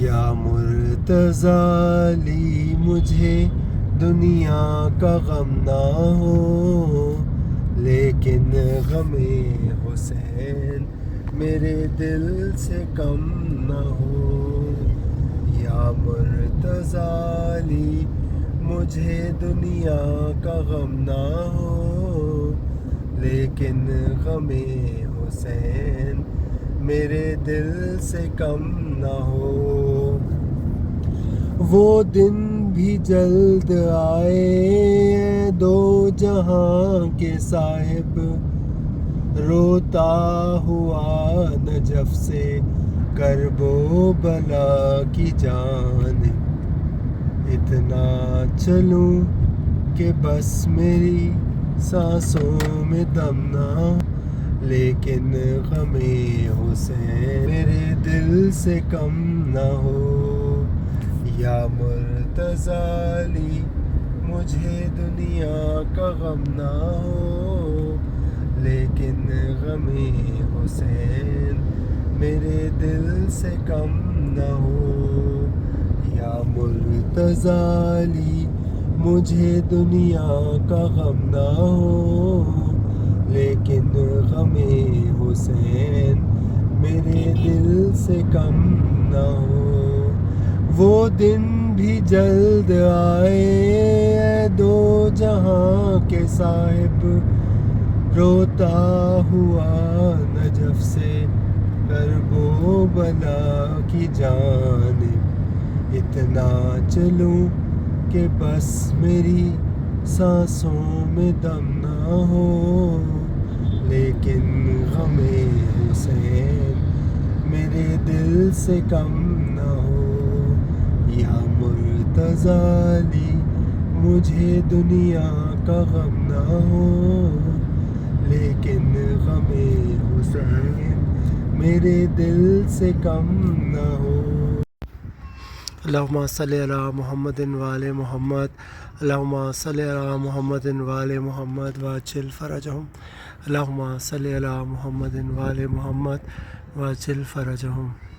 یا مرتضی مجھے دنیا کا غم نہ ہو، لیکن غم حسین میرے دل سے کم نہ ہو۔ یا مرتضی مجھے دنیا کا غم نہ ہو، لیکن غم حسین میرے دل سے کم نہ ہو۔ وہ دن بھی جلد آئے دو جہاں کے صاحب، روتا ہوا نجف سے کرب و بلا کی جانب، اتنا چلوں کہ بس میری سانسوں میں دم نہ ہو، لیکن غم حسین میرے دل سے کم نہ ہو۔ یا مرتضی مجھے دنیا کا غم نہ ہو، لیکن غم حسین میرے دل سے کم نہ ہو۔ یا مرتضی مجھے دنیا کا غم نہ ہو، لیکن غم حسین میرے دل سے کم نہ ہو۔ وہ دن بھی جلد آئے دو جہاں کے صاحب، روتا ہوا نجف سے کرب و بلا کی جانب، اتنا چلوں کہ بس میری سانسوں میں دم نہ ہو، لیکن غم حسین میرے دل سے کم نہ ہو۔ یا مرتضی مجھے دنیا کا غم نہ ہو، لیکن غم حسین میرے دل سے کم نہ ہو۔ اللہم صلی علی محمد وآل محمد، اللہم صلی علی محمد وآل محمد واجل فرجہم، اللہم صلی علی محمد وآل محمد واجل فرجہم۔